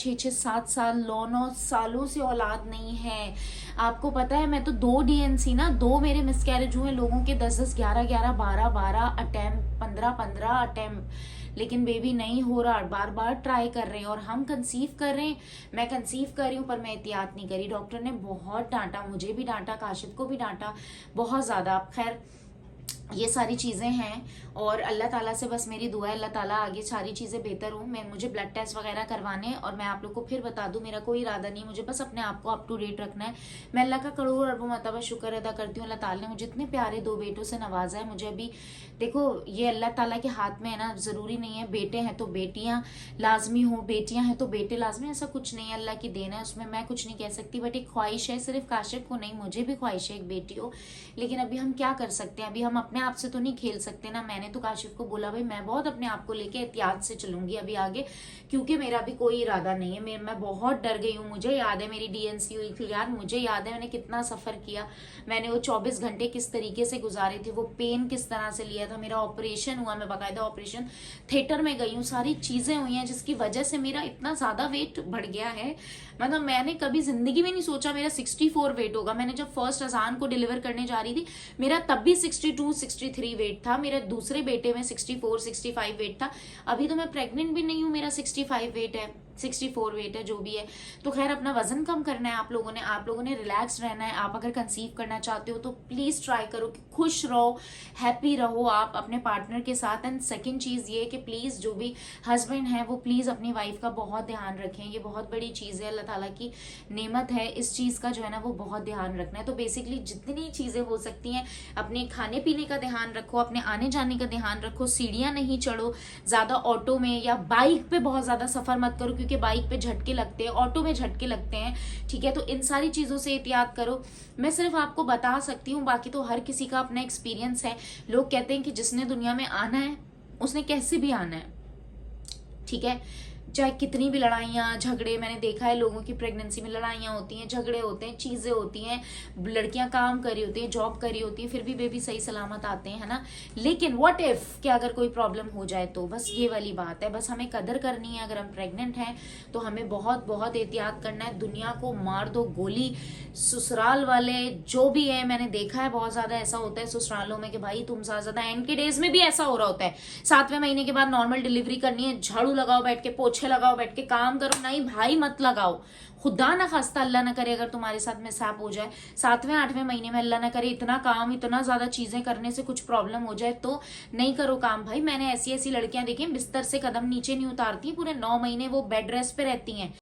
6-6 7 साल 9-9 सालों से औलाद नहीं है। आपको पता है मैं तो 2 डीएनसी ना 2 मेरे मिसकैरेज हुए लोगों के 10-10 11-11 12-12 अटेम्प्ट 15-15 अटेम्प्ट, लेकिन बेबी नहीं हो रहा, बार बार ट्राई कर रहे हैं और हम कंसीव कर रहे हैं। मैं कंसीव कर रही हूँ पर मैं एहतियात नहीं करी। डॉक्टर ने बहुत डांटा, मुझे भी डांटा, काशिफ को भी डांटा बहुत ज़्यादा। अब खैर ये सारी चीज़ें हैं और अल्लाह ताला से बस मेरी दुआ है अल्लाह ताला आगे सारी चीज़ें बेहतर हूँ। मैं मुझे ब्लड टेस्ट वगैरह करवाने हैं और मैं आप लोग को फिर बता दूँ, मेरा कोई इरादा नहीं, मुझे बस अपने आप को अप टू डेट रखना है। मैं अल्लाह का करोड़ों अरबों मरतबा शुक्र अदा करती हूँ, अल्लाह ताला ने मुझे इतने प्यारे 2 बेटों से नवाजा है। मुझे अभी देखो ये अल्लाह ताला के हाथ में है ना, ज़रूरी नहीं है बेटे हैं तो बेटियाँ लाजमी हो, बेटियाँ हैं तो बेटे लाजमी, ऐसा कुछ नहीं है, अल्लाह की देन है, उसमें मैं कुछ नहीं कह सकती। बट एक ख्वाहिश है, सिर्फ काशिफ को नहीं मुझे भी ख्वाहिश है एक बेटी हो। लेकिन अभी हम क्या कर सकते हैं, अभी हम अपने आप से तो नहीं खेल सकते ना। मैंने तो काशिफ को बोला भाई मैं बहुत अपने आप को लेके एहतियात से चलूंगी अभी आगे, क्योंकि मेरा भी कोई इरादा नहीं है। मैं बहुत डर गई हूँ। मुझे याद है मेरी डीएनसी हुई थी यार, मुझे याद है मैंने कितना सफर किया, मैंने वो 24 घंटे किस तरीके से गुजारे थे, वो पेन किस तरह से लिया था। मेरा ऑपरेशन हुआ, मैं बाकायदा ऑपरेशन थिएटर में गई हूँ, सारी चीजें हुई हैं जिसकी वजह से मेरा इतना ज्यादा वेट बढ़ गया है। मतलब मैंने कभी जिंदगी में नहीं सोचा मेरा 64 वेट होगा। मैंने जब फर्स्ट अजान को डिलीवर करने जा रही थी मेरा तब भी 62 63 वेट था, मेरे दूसरे बेटे में 64 65 वेट था। अभी तो मैं प्रेग्नेंट भी नहीं हूँ, मेरा 65 वेट है, 64 वेट है, जो भी है। तो खैर अपना वजन कम करना है आप लोगों ने रिलैक्स रहना है। आप अगर कंसीव करना चाहते हो तो प्लीज ट्राई करो कि खुश रहो, हैप्पी रहो आप अपने पार्टनर के साथ। एंड सेकंड चीज ये कि प्लीज जो भी हस्बैंड है वो प्लीज अपनी वाइफ का बहुत ध्यान रखें। ये बहुत बड़ी चीज है, अल्लाह ताला की नेमत है, इस चीज का जो है ना वो बहुत ध्यान रखना है। तो बेसिकली जितनी चीजें हो सकती हैं, अपने खाने पीने का ध्यान रखो, अपने आने जाने का ध्यान रखो, सीढ़ियां नहीं चढ़ो ज्यादा, ऑटो में या बाइक पे बहुत ज्यादा सफर मत करो क्योंकि बाइक पे झटके लगते हैं, ऑटो में झटके लगते हैं, ठीक है। तो इन सारी चीजों से एहतियात करो। मैं सिर्फ आपको बता सकती हूँ, बाकी तो हर किसी का अपना एक्सपीरियंस है। लोग कहते हैं कि जिसने दुनिया में आना है उसने कैसे भी आना है, ठीक है। चाहे कितनी भी लड़ाइयाँ झगड़े, मैंने देखा है लोगों की प्रेगनेंसी में लड़ाइयाँ होती हैं, झगड़े होते हैं, चीज़ें होती हैं, लड़कियां काम कर रही होती हैं, जॉब कर रही होती हैं, फिर भी बेबी सही सलामत आते हैं, है ना। लेकिन व्हाट इफ कि अगर कोई प्रॉब्लम हो जाए तो बस ये वाली बात है। बस हमें कदर करनी है। अगर हम प्रेग्नेंट हैं तो हमें बहुत बहुत एहतियात करना है। दुनिया को मार दो गोली, ससुराल वाले जो भी है, मैंने देखा है बहुत ज्यादा ऐसा होता है ससुरालों में कि भाई तुम ज्यादा, एंड के डेज में भी ऐसा हो रहा होता है, 7वें महीने के बाद नॉर्मल डिलीवरी करनी है, झाड़ू लगाओ बैठ के, पोछे लगाओ बैठ के, काम करो। नहीं भाई मत लगाओ, खुदा ना खास्ता अल्लाह ना करे अगर तुम्हारे साथ में सैप हो जाए 7वें 8वें महीने में, अल्लाह ना करे इतना काम इतना ज्यादा चीजें करने से कुछ प्रॉब्लम हो जाए तो नहीं करो काम भाई। मैंने ऐसी ऐसी लड़कियां देखी बिस्तर से कदम नीचे नहीं उतारती, पूरे 9 महीने वो बेड रेस्ट पे रहती हैं।